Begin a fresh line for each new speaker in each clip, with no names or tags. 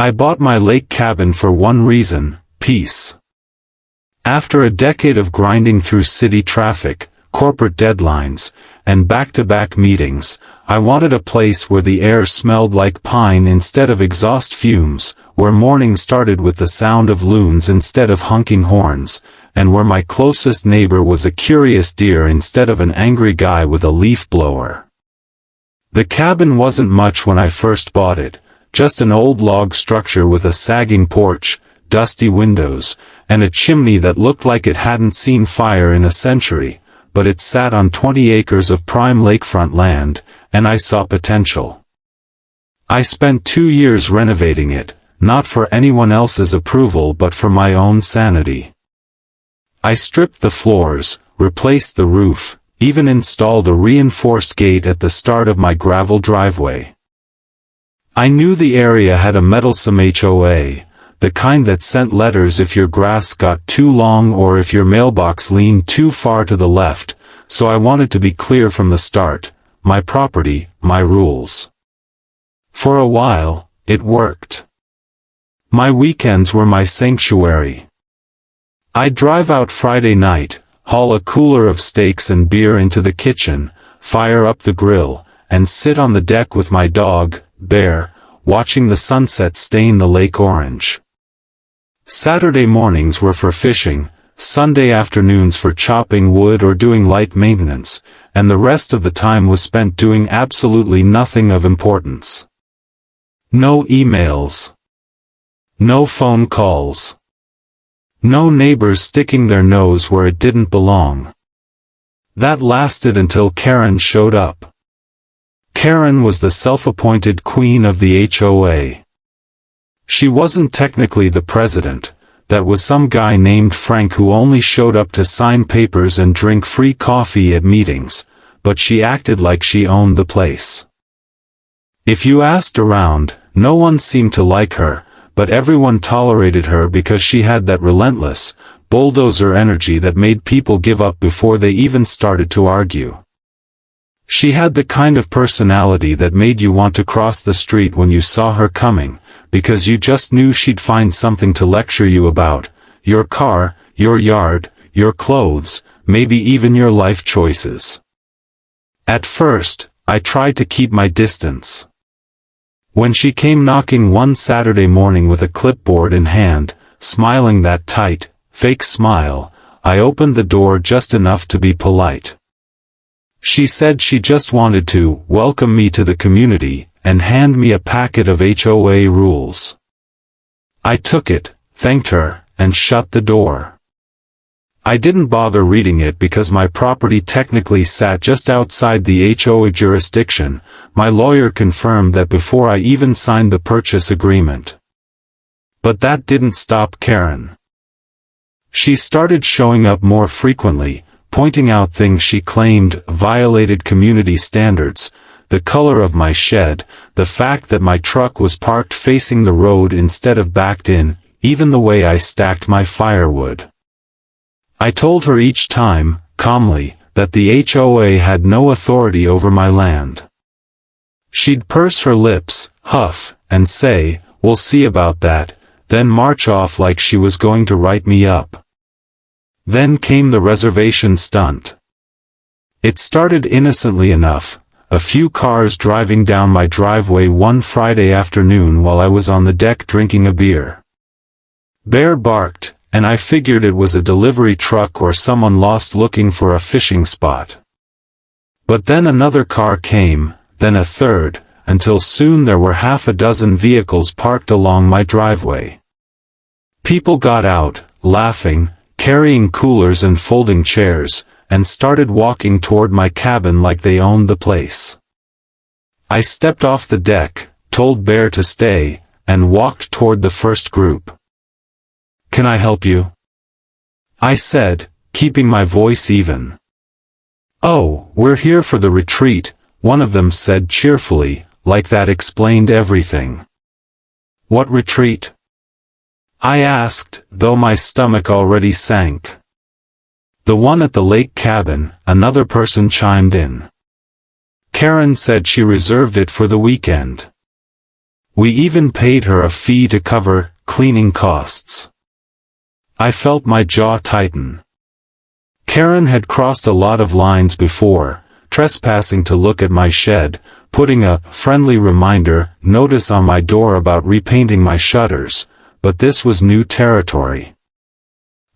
I bought my lake cabin for one reason: peace. After a decade of grinding through city traffic, corporate deadlines, and back-to-back meetings, I wanted a place where the air smelled like pine instead of exhaust fumes, where morning started with the sound of loons instead of honking horns, and where my closest neighbor was a curious deer instead of an angry guy with a leaf blower. The cabin wasn't much when I first bought it, just an old log structure with a sagging porch, dusty windows, and a chimney that looked like it hadn't seen fire in a century, but it sat on 20 acres of prime lakefront land, and I saw potential. I spent 2 years renovating it, not for anyone else's approval but for my own sanity. I stripped the floors, replaced the roof, even installed a reinforced gate at the start of my gravel driveway. I knew the area had a meddlesome HOA, the kind that sent letters if your grass got too long or if your mailbox leaned too far to the left, so I wanted to be clear from the start: my property, my rules. For a while, it worked. My weekends were my sanctuary. I'd drive out Friday night, haul a cooler of steaks and beer into the kitchen, fire up the grill, and sit on the deck with my dog, Bear, watching the sunset stain the lake orange. Saturday mornings were for fishing, Sunday afternoons for chopping wood or doing light maintenance, and the rest of the time was spent doing absolutely nothing of importance. No emails. No phone calls. No neighbors sticking their nose where it didn't belong. That lasted until Karen showed up. Karen was the self-appointed queen of the HOA. She wasn't technically the president, that was some guy named Frank who only showed up to sign papers and drink free coffee at meetings, but she acted like she owned the place. If you asked around, no one seemed to like her, but everyone tolerated her because she had that relentless, bulldozer energy that made people give up before they even started to argue. She had the kind of personality that made you want to cross the street when you saw her coming, because you just knew she'd find something to lecture you about: your car, your yard, your clothes, maybe even your life choices. At first, I tried to keep my distance. When she came knocking one Saturday morning with a clipboard in hand, smiling that tight, fake smile, I opened the door just enough to be polite. She said she just wanted to welcome me to the community, and hand me a packet of HOA rules. I took it, thanked her, and shut the door. I didn't bother reading it because my property technically sat just outside the HOA jurisdiction. My lawyer confirmed that before I even signed the purchase agreement. But that didn't stop Karen. She started showing up more frequently, pointing out things she claimed violated community standards: the color of my shed, the fact that my truck was parked facing the road instead of backed in, even the way I stacked my firewood. I told her each time, calmly, that the HOA had no authority over my land. She'd purse her lips, huff, and say, "We'll see about that," then march off like she was going to write me up. Then came the reservation stunt. It started innocently enough, a few cars driving down my driveway one Friday afternoon while I was on the deck drinking a beer. Bear barked, and I figured it was a delivery truck or someone lost looking for a fishing spot. But then another car came, then a third, until soon there were half a dozen vehicles parked along my driveway. People got out, laughing, carrying coolers and folding chairs, and started walking toward my cabin like they owned the place. I stepped off the deck, told Bear to stay, and walked toward the first group. "Can I help you?" I said, keeping my voice even. "Oh, we're here for the retreat," one of them said cheerfully, like that explained everything. "What retreat?" I asked, though my stomach already sank. "The one at the lake cabin," another person chimed in. Karen said she reserved it for the weekend. We even paid her a fee to cover cleaning costs. I felt my jaw tighten. Karen had crossed a lot of lines before, trespassing to look at my shed, putting a friendly reminder notice on my door about repainting my shutters, but this was new territory.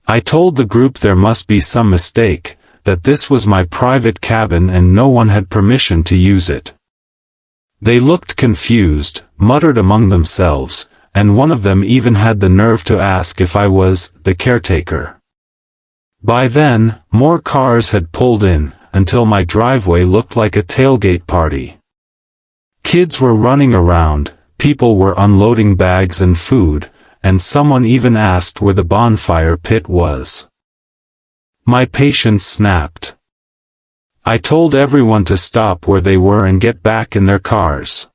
I told the group there must be some mistake, that this was my private cabin and no one had permission to use it. They looked confused, muttered among themselves, and one of them even had the nerve to ask if I was the caretaker. By then, more cars had pulled in, until my driveway looked like a tailgate party. Kids were running around, people were unloading bags and food, and someone even asked where the bonfire pit was. My patience snapped. I told everyone to stop where they were and get back in their cars.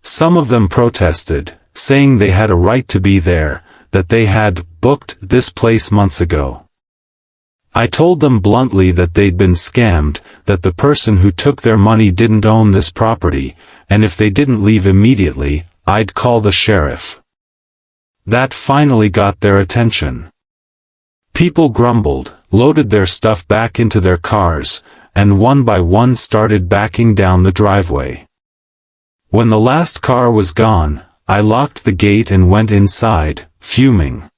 Some of them protested, saying they had a right to be there, that they had booked this place months ago. I told them bluntly that they'd been scammed, that the person who took their money didn't own this property, and if they didn't leave immediately, I'd call the sheriff. That finally got their attention. People grumbled, loaded their stuff back into their cars, and one by one started backing down the driveway. When the last car was gone, I locked the gate and went inside, fuming.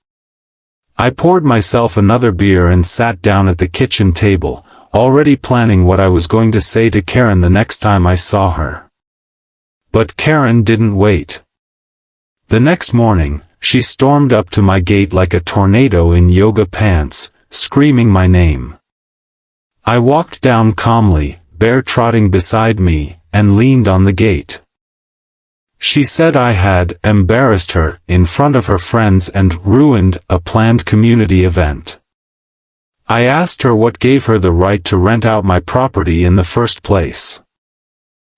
I poured myself another beer and sat down at the kitchen table, already planning what I was going to say to Karen the next time I saw her. But Karen didn't wait. The next morning, she stormed up to my gate like a tornado in yoga pants, screaming my name. I walked down calmly, Bear trotting beside me, and leaned on the gate. She said I had embarrassed her in front of her friends and ruined a planned community event. I asked her what gave her the right to rent out my property in the first place.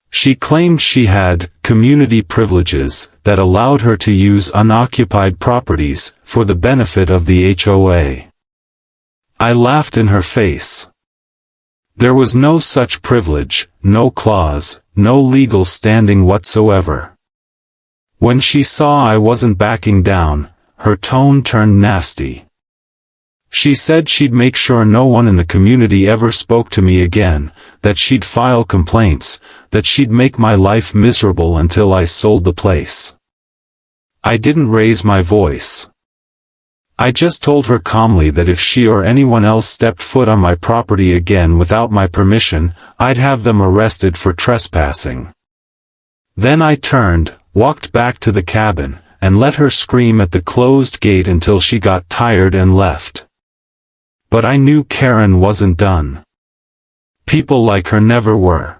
She claimed she had community privileges that allowed her to use unoccupied properties for the benefit of the HOA. I laughed in her face. There was no such privilege, no clause, no legal standing whatsoever. When she saw I wasn't backing down, her tone turned nasty. She said she'd make sure no one in the community ever spoke to me again, that she'd file complaints, that she'd make my life miserable until I sold the place. I didn't raise my voice. I just told her calmly that if she or anyone else stepped foot on my property again without my permission, I'd have them arrested for trespassing. Then I turned, walked back to the cabin, and let her scream at the closed gate until she got tired and left. But I knew Karen wasn't done. People like her never were.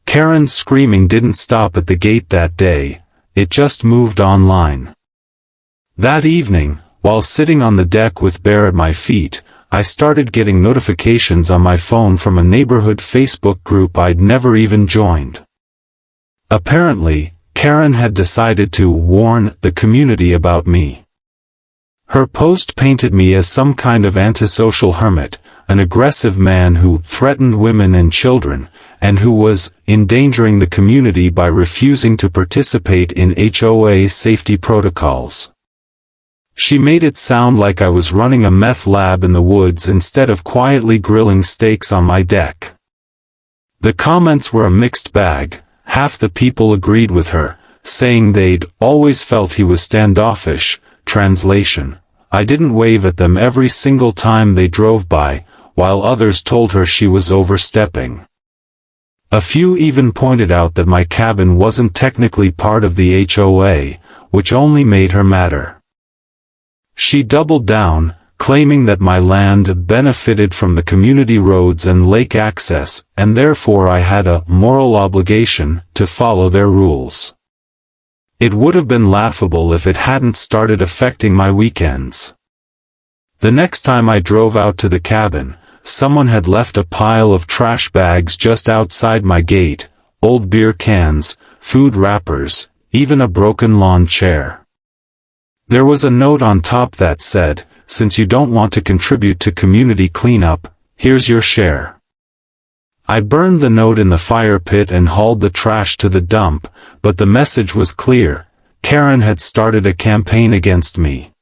Karen's screaming didn't stop at the gate that day, it just moved online. That evening, while sitting on the deck with Bear at my feet, I started getting notifications on my phone from a neighborhood Facebook group I'd never even joined. Apparently, Karen had decided to warn the community about me. Her post painted me as some kind of antisocial hermit, an aggressive man who threatened women and children, and who was endangering the community by refusing to participate in HOA safety protocols. She made it sound like I was running a meth lab in the woods instead of quietly grilling steaks on my deck. The comments were a mixed bag. Half the people agreed with her, saying they'd always felt he was standoffish. Translation: I didn't wave at them every single time they drove by, while others told her she was overstepping. A few even pointed out that my cabin wasn't technically part of the HOA, which only made her madder. She doubled down, claiming that my land benefited from the community roads and lake access, and therefore I had a moral obligation to follow their rules. It would have been laughable if it hadn't started affecting my weekends. The next time I drove out to the cabin, someone had left a pile of trash bags just outside my gate, old beer cans, food wrappers, even a broken lawn chair. There was a note on top that said, "Since you don't want to contribute to community cleanup, here's your share." I burned the note in the fire pit and hauled the trash to the dump, but the message was clear. Karen had started a campaign against me.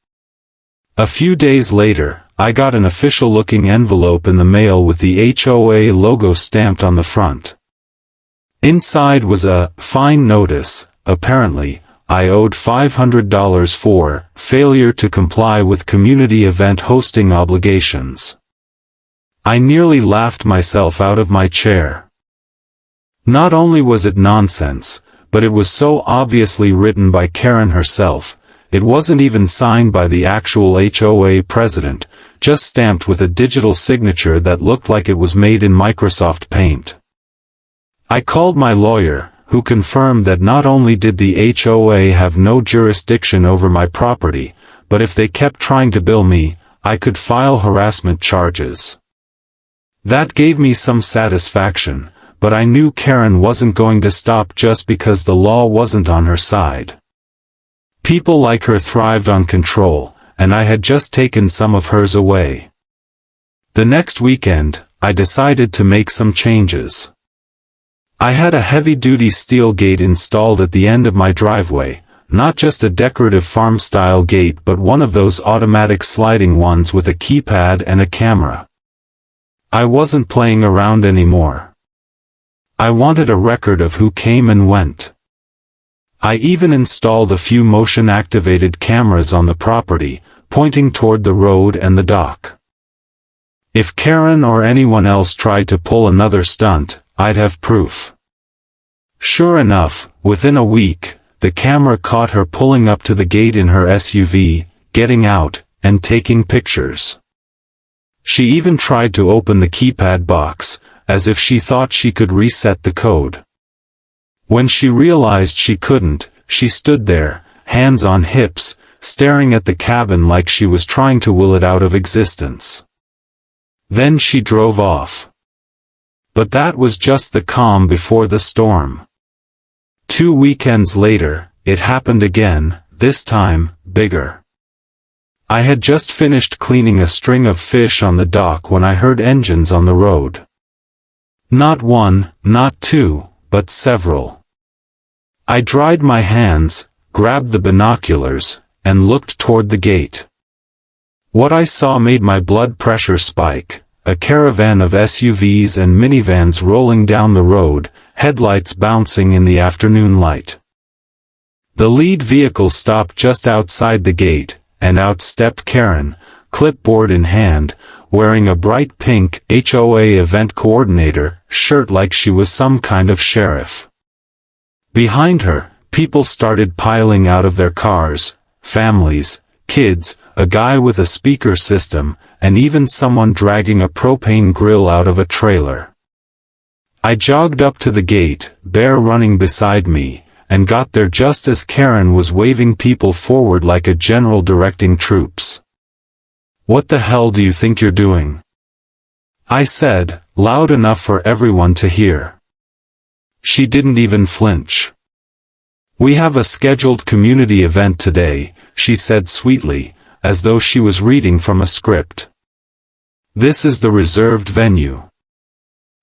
A few days later, I got an official-looking envelope in the mail with the HOA logo stamped on the front. Inside was a fine notice. Apparently, I owed $500 for failure to comply with community event hosting obligations. I nearly laughed myself out of my chair. Not only was it nonsense, but it was so obviously written by Karen herself. It wasn't even signed by the actual HOA president, just stamped with a digital signature that looked like it was made in Microsoft Paint. I called my lawyer, who confirmed that not only did the HOA have no jurisdiction over my property, but if they kept trying to bill me, I could file harassment charges. That gave me some satisfaction, but I knew Karen wasn't going to stop just because the law wasn't on her side. People like her thrived on control, and I had just taken some of hers away. The next weekend, I decided to make some changes. I had a heavy-duty steel gate installed at the end of my driveway, not just a decorative farm-style gate but one of those automatic sliding ones with a keypad and a camera. I wasn't playing around anymore. I wanted a record of who came and went. I even installed a few motion-activated cameras on the property, pointing toward the road and the dock. If Karen or anyone else tried to pull another stunt, I'd have proof. Sure enough, within a week, the camera caught her pulling up to the gate in her SUV, getting out, and taking pictures. She even tried to open the keypad box, as if she thought she could reset the code. When she realized she couldn't, she stood there, hands on hips, staring at the cabin like she was trying to will it out of existence. Then she drove off. But that was just the calm before the storm. 2 weekends later, it happened again, this time, bigger. I had just finished cleaning a string of fish on the dock when I heard engines on the road. Not one, not two, but several. I dried my hands, grabbed the binoculars, and looked toward the gate. What I saw made my blood pressure spike, a caravan of SUVs and minivans rolling down the road, headlights bouncing in the afternoon light. The lead vehicle stopped just outside the gate, and out stepped Karen, clipboard in hand, wearing a bright pink HOA event coordinator shirt like she was some kind of sheriff. Behind her, people started piling out of their cars, families, kids, a guy with a speaker system, and even someone dragging a propane grill out of a trailer. I jogged up to the gate, Bear running beside me, and got there just as Karen was waving people forward like a general directing troops. "What the hell do you think you're doing?" I said, loud enough for everyone to hear. She didn't even flinch. "We have a scheduled community event today," she said sweetly, as though she was reading from a script. "This is the reserved venue."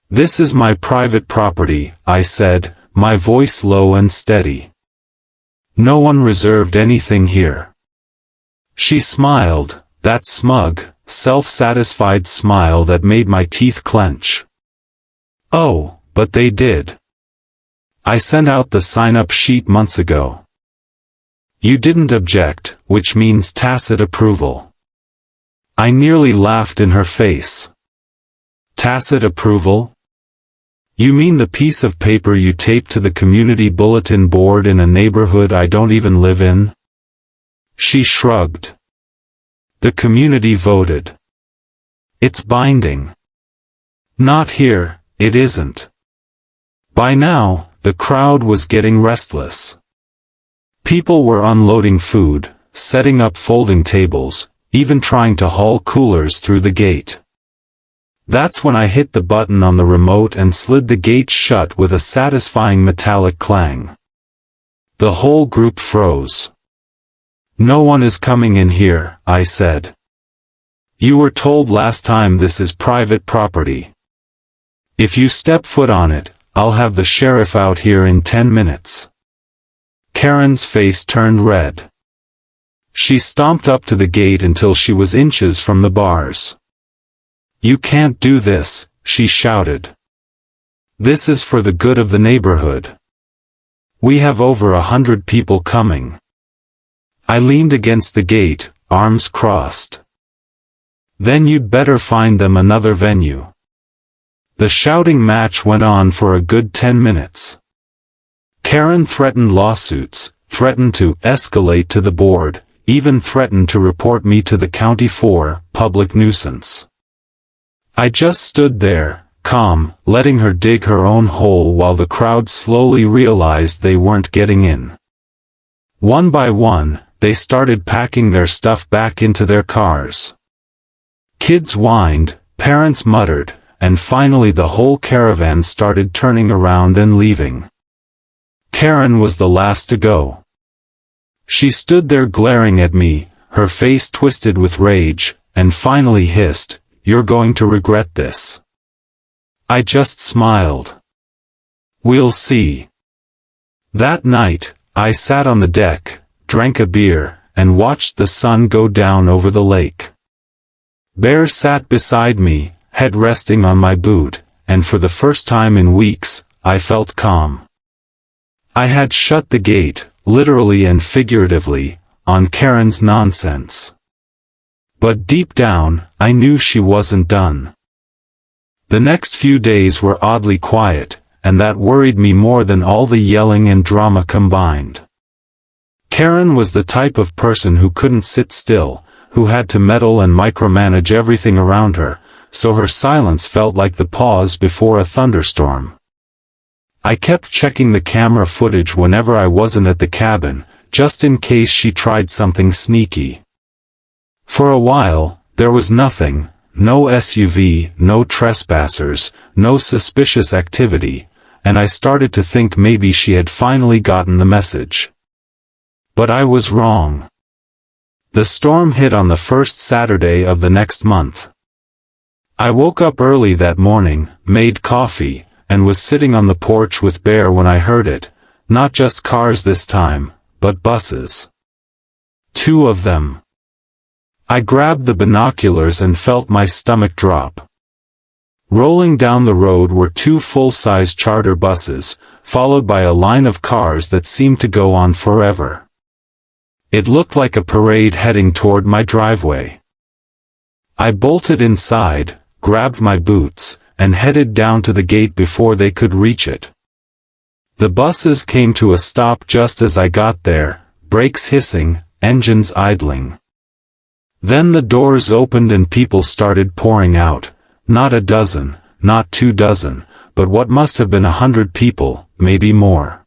"This is my private property," I said, my voice low and steady. "No one reserved anything here." She smiled, that smug, self-satisfied smile that made my teeth clench. "Oh, but they did. I sent out the sign-up sheet months ago." "You didn't object, which means tacit approval." I nearly laughed in her face. "Tacit approval? You mean the piece of paper you taped to the community bulletin board in a neighborhood I don't even live in?" She shrugged. "The community voted. It's binding." "Not here, it isn't." By now, the crowd was getting restless. People were unloading food, setting up folding tables, even trying to haul coolers through the gate. That's when I hit the button on the remote and slid the gate shut with a satisfying metallic clang. The whole group froze. "No one is coming in here," I said. "You were told last time this is private property." If you step foot on it, I'll have the sheriff out here in 10 minutes. Karen's face turned red. She stomped up to the gate until she was inches from the bars. You can't do this, she shouted. This is for the good of the neighborhood. We have over 100 people coming. I leaned against the gate, arms crossed. Then you'd better find them another venue. The shouting match went on for a good 10 minutes. Karen threatened lawsuits, threatened to escalate to the board, even threatened to report me to the county for public nuisance. I just stood there, calm, letting her dig her own hole while the crowd slowly realized they weren't getting in. One by one, they started packing their stuff back into their cars. Kids whined, parents muttered, and finally the whole caravan started turning around and leaving. Karen was the last to go. She stood there glaring at me, her face twisted with rage, and finally hissed, "You're going to regret this." I just smiled. We'll see. That night, I sat on the deck, drank a beer, and watched the sun go down over the lake. Bear sat beside me, head resting on my boot, and for the first time in weeks, I felt calm. I had shut the gate, literally and figuratively, on Karen's nonsense. But deep down, I knew she wasn't done. The next few days were oddly quiet, and that worried me more than all the yelling and drama combined. Karen was the type of person who couldn't sit still, who had to meddle and micromanage everything around her, so her silence felt like the pause before a thunderstorm. I kept checking the camera footage whenever I wasn't at the cabin, just in case she tried something sneaky. For a while, there was nothing, no SUV, no trespassers, no suspicious activity, and I started to think maybe she had finally gotten the message. But I was wrong. The storm hit on the first Saturday of the next month. I woke up early that morning, made coffee, and was sitting on the porch with Bear when I heard it, not just cars this time, but buses. 2 of them. I grabbed the binoculars and felt my stomach drop. Rolling down the road were 2 full-size charter buses, followed by a line of cars that seemed to go on forever. It looked like a parade heading toward my driveway. I bolted inside, grabbed my boots, and headed down to the gate before they could reach it. The buses came to a stop just as I got there, brakes hissing, engines idling. Then the doors opened and people started pouring out, not a dozen, not 2 dozen, but what must have been 100 people, maybe more.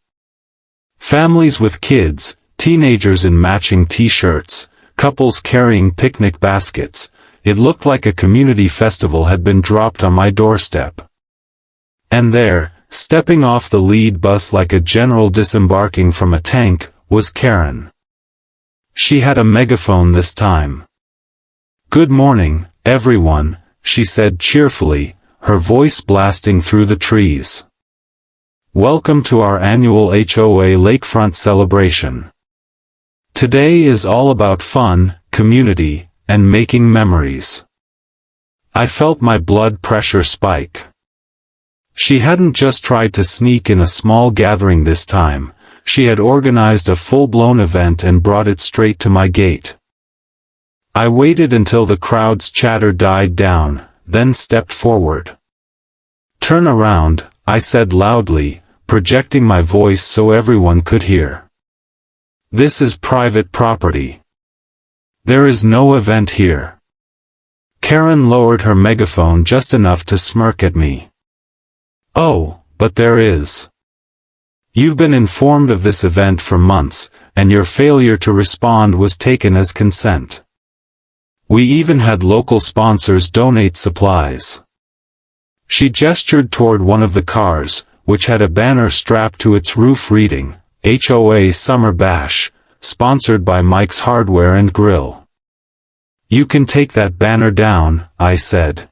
Families with kids, teenagers in matching t-shirts, couples carrying picnic baskets. It looked like a community festival had been dropped on my doorstep. And there, stepping off the lead bus like a general disembarking from a tank, was Karen. She had a megaphone this time. "Good morning, everyone," she said cheerfully, her voice blasting through the trees. "Welcome to our annual HOA lakefront celebration. Today is all about fun, community, and making memories." I felt my blood pressure spike. She hadn't just tried to sneak in a small gathering this time, she had organized a full-blown event and brought it straight to my gate. I waited until the crowd's chatter died down, then stepped forward. "Turn around," I said loudly, projecting my voice so everyone could hear. "This is private property. There is no event here." Karen lowered her megaphone just enough to smirk at me. "Oh, but there is. You've been informed of this event for months, and your failure to respond was taken as consent. We even had local sponsors donate supplies." She gestured toward one of the cars, which had a banner strapped to its roof reading, "HOA Summer Bash, sponsored by Mike's Hardware and Grill." "You can take that banner down," I said.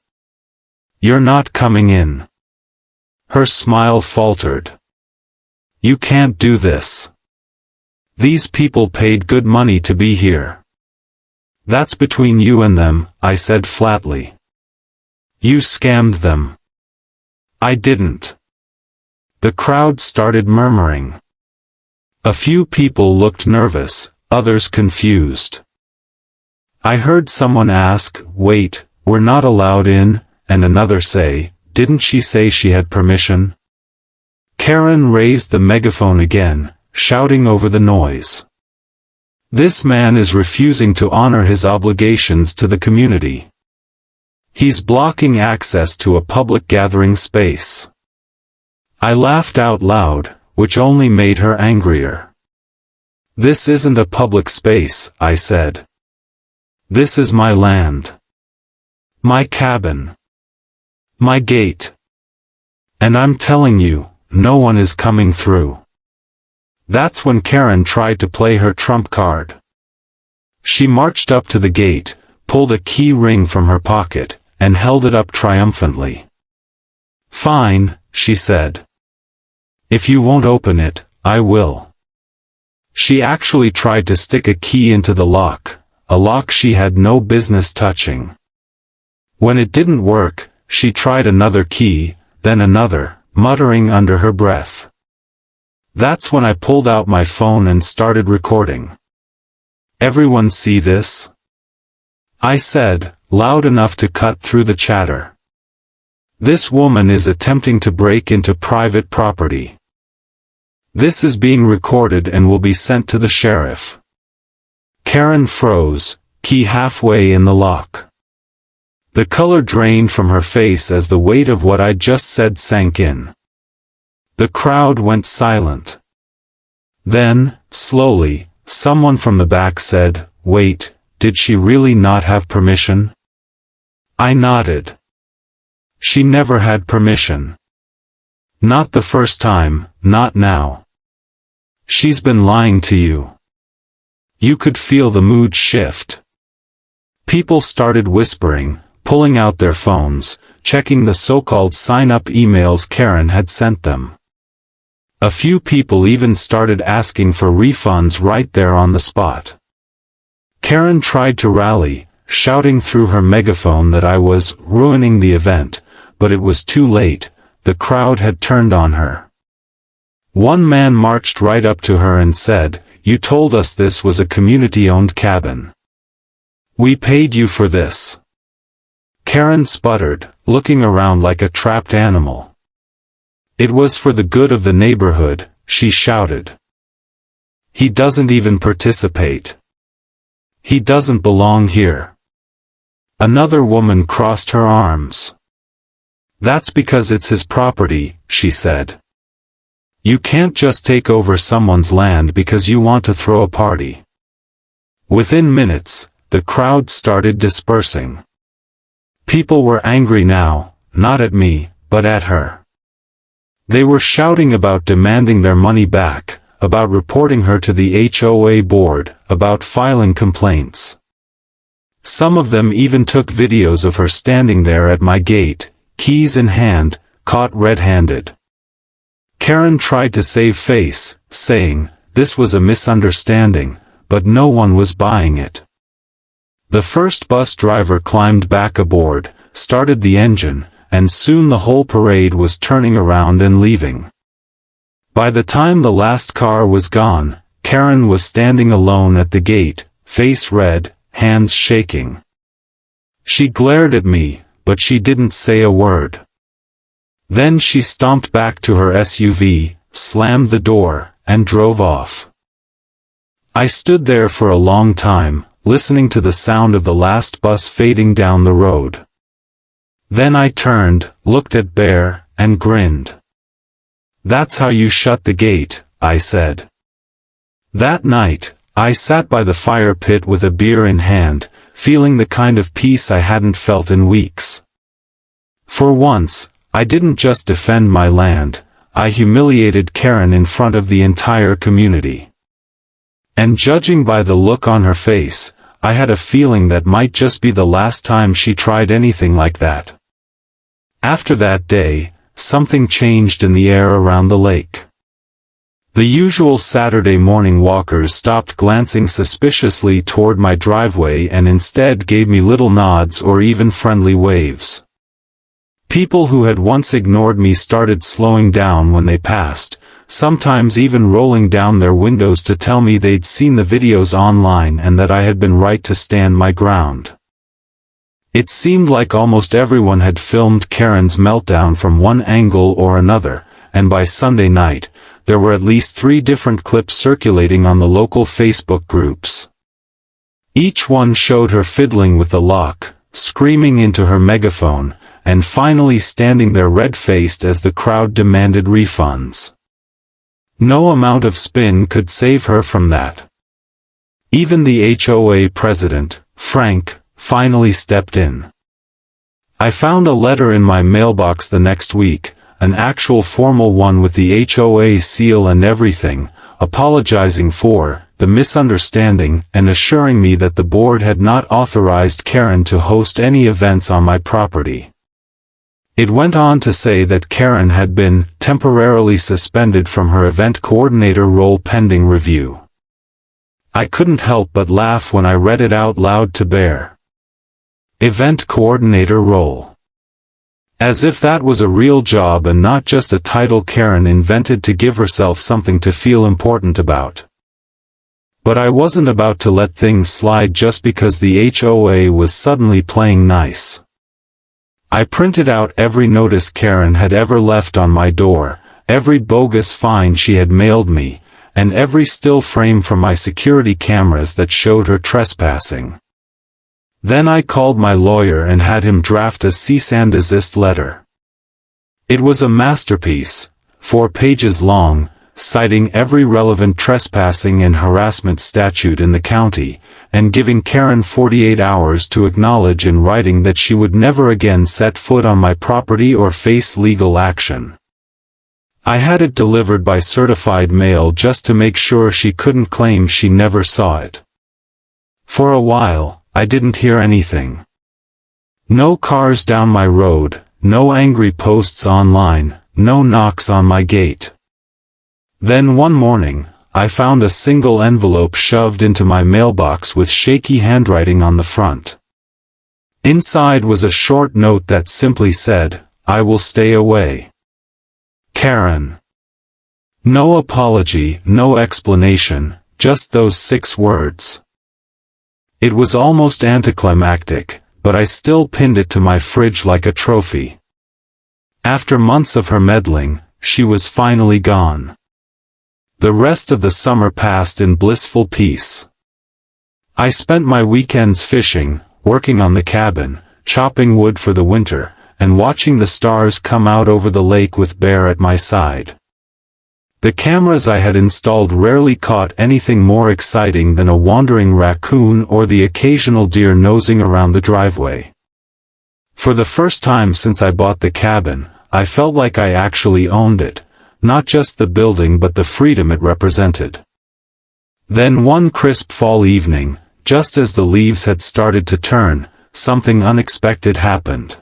"You're not coming in." Her smile faltered. You can't do this. These people paid good money to be here. That's between you and them, I said flatly. You scammed them. I didn't. The crowd started murmuring. A few people looked nervous, others confused. I heard someone ask, "Wait, we're not allowed in," and another say, "Didn't she say she had permission?" Karen raised the megaphone again, shouting over the noise. This man is refusing to honor his obligations to the community. He's blocking access to a public gathering space. I laughed out loud, which only made her angrier. This isn't a public space, I said. This is my land. My cabin. My gate. And I'm telling you, no one is coming through. That's when Karen tried to play her trump card. She marched up to the gate, pulled a key ring from her pocket, and held it up triumphantly. Fine, she said. If you won't open it, I will. She actually tried to stick a key into the lock, a lock she had no business touching. When it didn't work, she tried another key, then another, muttering under her breath. That's when I pulled out my phone and started recording. Everyone see this? I said, loud enough to cut through the chatter. This woman is attempting to break into private property. This is being recorded and will be sent to the sheriff. Karen froze, key halfway in the lock. The color drained from her face as the weight of what I'd just said sank in. The crowd went silent. Then, slowly, someone from the back said, "Wait, did she really not have permission?" I nodded. She never had permission. Not the first time, not now. She's been lying to you. You could feel the mood shift. People started whispering, pulling out their phones, checking the so-called sign-up emails Karen had sent them. A few people even started asking for refunds right there on the spot. Karen tried to rally, shouting through her megaphone that I was ruining the event, but it was too late, the crowd had turned on her. One man marched right up to her and said, "You told us this was a community-owned cabin. We paid you for this." Karen sputtered, looking around like a trapped animal. "It was for the good of the neighborhood," she shouted. "He doesn't even participate. He doesn't belong here." Another woman crossed her arms. "That's because it's his property," she said. "You can't just take over someone's land because you want to throw a party." Within minutes, the crowd started dispersing. People were angry now, not at me, but at her. They were shouting about demanding their money back, about reporting her to the HOA board, about filing complaints. Some of them even took videos of her standing there at my gate, keys in hand, caught red-handed. Karen tried to save face, saying, this was a misunderstanding, but no one was buying it. The first bus driver climbed back aboard, started the engine, and soon the whole parade was turning around and leaving. By the time the last car was gone, Karen was standing alone at the gate, face red, hands shaking. She glared at me, but she didn't say a word. Then she stomped back to her SUV, slammed the door, and drove off. I stood there for a long time, listening to the sound of the last bus fading down the road. Then I turned, looked at Bear, and grinned. "That's how you shut the gate," I said. That night, I sat by the fire pit with a beer in hand, feeling the kind of peace I hadn't felt in weeks. For once, I didn't just defend my land, I humiliated Karen in front of the entire community. And judging by the look on her face, I had a feeling that might just be the last time she tried anything like that. After that day, something changed in the air around the lake. The usual Saturday morning walkers stopped glancing suspiciously toward my driveway and instead gave me little nods or even friendly waves. People who had once ignored me started slowing down when they passed, sometimes even rolling down their windows to tell me they'd seen the videos online and that I had been right to stand my ground. It seemed like almost everyone had filmed Karen's meltdown from one angle or another, and by Sunday night, there were at least 3 different clips circulating on the local Facebook groups. Each one showed her fiddling with the lock, screaming into her megaphone, and finally standing there red-faced as the crowd demanded refunds. No amount of spin could save her from that. Even the HOA president, Frank, finally stepped in. I found a letter in my mailbox the next week, an actual formal one with the HOA seal and everything, apologizing for the misunderstanding and assuring me that the board had not authorized Karen to host any events on my property. It went on to say that Karen had been temporarily suspended from her event coordinator role pending review. I couldn't help but laugh when I read it out loud to Bear. Event coordinator role. As if that was a real job and not just a title Karen invented to give herself something to feel important about. But I wasn't about to let things slide just because the HOA was suddenly playing nice. I printed out every notice Karen had ever left on my door, every bogus fine she had mailed me, and every still frame from my security cameras that showed her trespassing. Then I called my lawyer and had him draft a cease and desist letter. It was a masterpiece, 4 pages long, citing every relevant trespassing and harassment statute in the county, and giving Karen 48 hours to acknowledge in writing that she would never again set foot on my property or face legal action. I had it delivered by certified mail just to make sure she couldn't claim she never saw it. For a while, I didn't hear anything. No cars down my road, no angry posts online, no knocks on my gate. Then one morning, I found a single envelope shoved into my mailbox with shaky handwriting on the front. Inside was a short note that simply said, "I will stay away. Karen." No apology, no explanation, just those 6 words. It was almost anticlimactic, but I still pinned it to my fridge like a trophy. After months of her meddling, she was finally gone. The rest of the summer passed in blissful peace. I spent my weekends fishing, working on the cabin, chopping wood for the winter, and watching the stars come out over the lake with Bear at my side. The cameras I had installed rarely caught anything more exciting than a wandering raccoon or the occasional deer nosing around the driveway. For the first time since I bought the cabin, I felt like I actually owned it, not just the building but the freedom it represented. Then one crisp fall evening, just as the leaves had started to turn, something unexpected happened.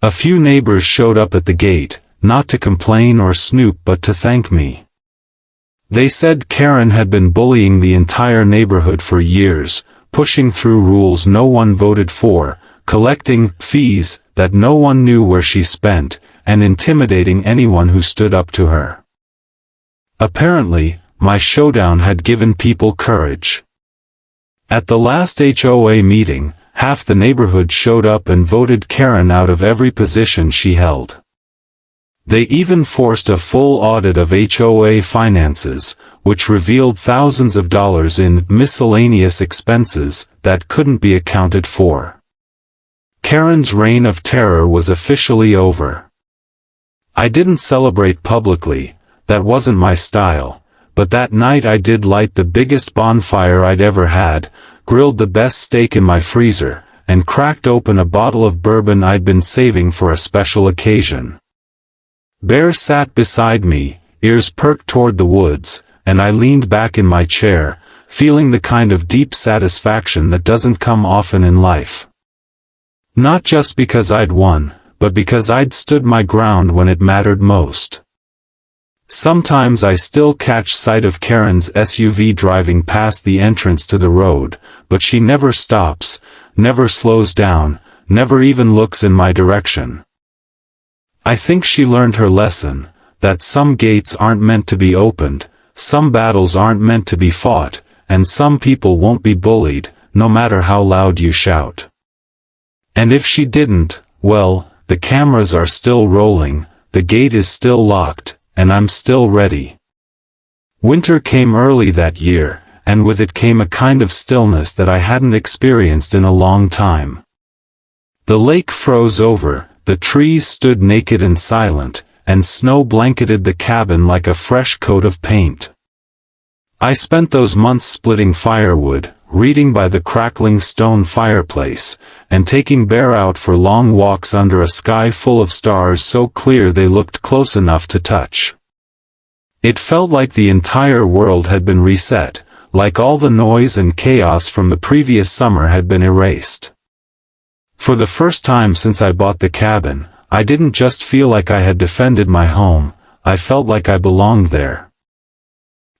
A few neighbors showed up at the gate, not to complain or snoop but to thank me. They said Karen had been bullying the entire neighborhood for years, pushing through rules no one voted for, collecting fees that no one knew where she spent, and intimidating anyone who stood up to her. Apparently, my showdown had given people courage. At the last HOA meeting, half the neighborhood showed up and voted Karen out of every position she held. They even forced a full audit of HOA finances, which revealed thousands of dollars in miscellaneous expenses that couldn't be accounted for. Karen's reign of terror was officially over. I didn't celebrate publicly, that wasn't my style, but that night I did light the biggest bonfire I'd ever had, grilled the best steak in my freezer, and cracked open a bottle of bourbon I'd been saving for a special occasion. Bear sat beside me, ears perked toward the woods, and I leaned back in my chair, feeling the kind of deep satisfaction that doesn't come often in life. Not just because I'd won, but because I'd stood my ground when it mattered most. Sometimes I still catch sight of Karen's SUV driving past the entrance to the road, but she never stops, never slows down, never even looks in my direction. I think she learned her lesson, that some gates aren't meant to be opened, some battles aren't meant to be fought, and some people won't be bullied, no matter how loud you shout. And if she didn't, well, the cameras are still rolling, the gate is still locked, and I'm still ready. Winter came early that year, and with it came a kind of stillness that I hadn't experienced in a long time. The lake froze over, the trees stood naked and silent, and snow blanketed the cabin like a fresh coat of paint. I spent those months splitting firewood, reading by the crackling stone fireplace, and taking Bear out for long walks under a sky full of stars so clear they looked close enough to touch. It felt like the entire world had been reset, like all the noise and chaos from the previous summer had been erased. For the first time since I bought the cabin, I didn't just feel like I had defended my home, I felt like I belonged there.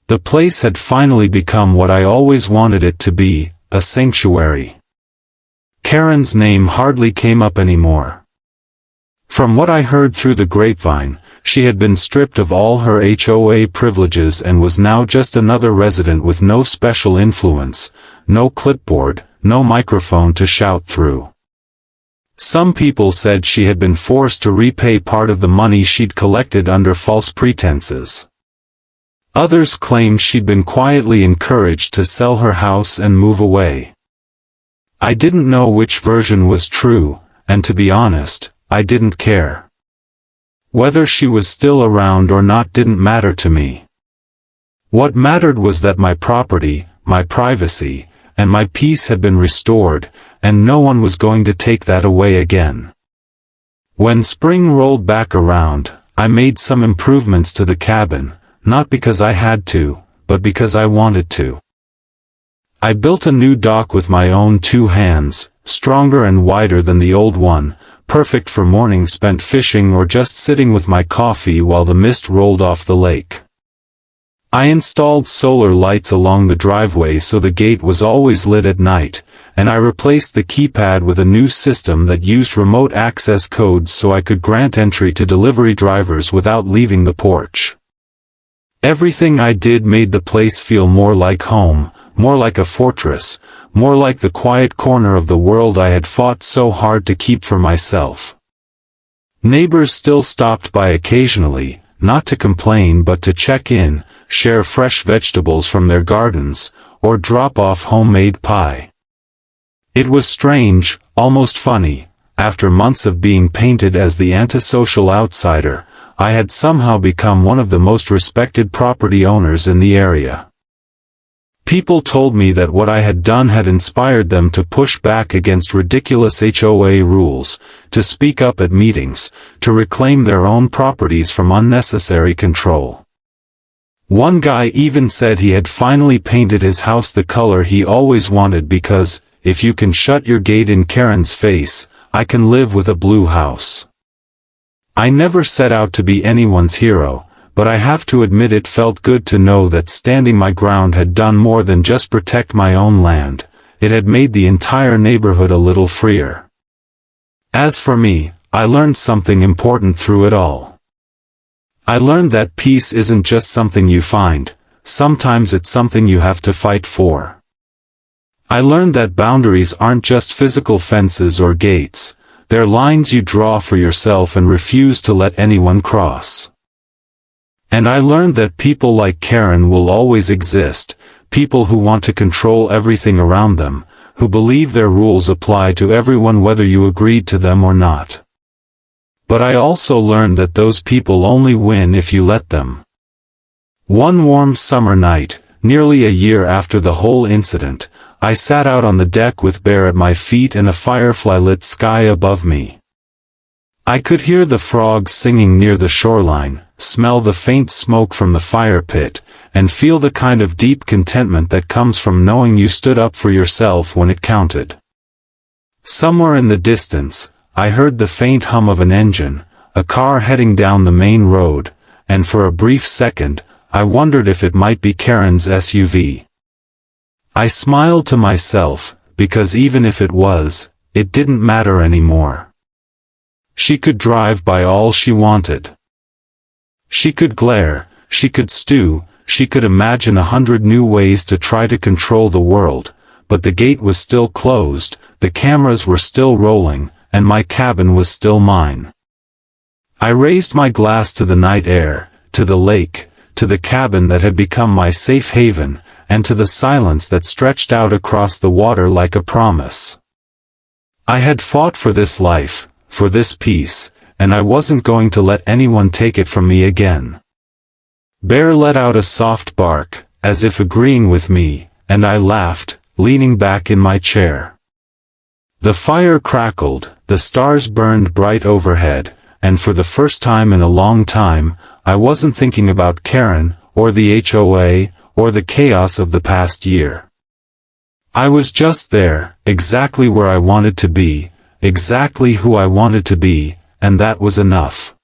The place had finally become what I always wanted it to be, a sanctuary. Karen's name hardly came up anymore. From what I heard through the grapevine, she had been stripped of all her HOA privileges and was now just another resident with no special influence, no clipboard, no microphone to shout through. Some people said she had been forced to repay part of the money she'd collected under false pretenses. Others claimed she'd been quietly encouraged to sell her house and move away. I didn't know which version was true, and to be honest, I didn't care. Whether she was still around or not didn't matter to me. What mattered was that my property, my privacy, and my peace had been restored, and no one was going to take that away again. When spring rolled back around, I made some improvements to the cabin, not because I had to, but because I wanted to. I built a new dock with my own 2 hands, stronger and wider than the old one, perfect for mornings spent fishing or just sitting with my coffee while the mist rolled off the lake. I installed solar lights along the driveway so the gate was always lit at night, and I replaced the keypad with a new system that used remote access codes so I could grant entry to delivery drivers without leaving the porch. Everything I did made the place feel more like home, more like a fortress, more like the quiet corner of the world I had fought so hard to keep for myself. Neighbors still stopped by occasionally, not to complain but to check in, share fresh vegetables from their gardens, or drop off homemade pie. It was strange, almost funny, after months of being painted as the antisocial outsider, I had somehow become one of the most respected property owners in the area. People told me that what I had done had inspired them to push back against ridiculous HOA rules, to speak up at meetings, to reclaim their own properties from unnecessary control. One guy even said he had finally painted his house the color he always wanted because, if you can shut your gate in Karen's face, I can live with a blue house. I never set out to be anyone's hero, but I have to admit it felt good to know that standing my ground had done more than just protect my own land, it had made the entire neighborhood a little freer. As for me, I learned something important through it all. I learned that peace isn't just something you find, sometimes it's something you have to fight for. I learned that boundaries aren't just physical fences or gates, they're lines you draw for yourself and refuse to let anyone cross. And I learned that people like Karen will always exist, people who want to control everything around them, who believe their rules apply to everyone whether you agreed to them or not. But I also learned that those people only win if you let them. One warm summer night, nearly a year after the whole incident, I sat out on the deck with Bear at my feet and a firefly-lit sky above me. I could hear the frogs singing near the shoreline, smell the faint smoke from the fire pit, and feel the kind of deep contentment that comes from knowing you stood up for yourself when it counted. Somewhere in the distance, I heard the faint hum of an engine, a car heading down the main road, and for a brief second, I wondered if it might be Karen's SUV. I smiled to myself, because even if it was, it didn't matter anymore. She could drive by all she wanted. She could glare, she could stew, she could imagine 100 new ways to try to control the world, but the gate was still closed, the cameras were still rolling, and my cabin was still mine. I raised my glass to the night air, to the lake, to the cabin that had become my safe haven, and to the silence that stretched out across the water like a promise. I had fought for this life, for this peace, and I wasn't going to let anyone take it from me again. Bear let out a soft bark, as if agreeing with me, and I laughed, leaning back in my chair. The fire crackled, the stars burned bright overhead, and for the first time in a long time, I wasn't thinking about Karen, or the HOA, or the chaos of the past year. I was just there, exactly where I wanted to be, exactly who I wanted to be, and that was enough.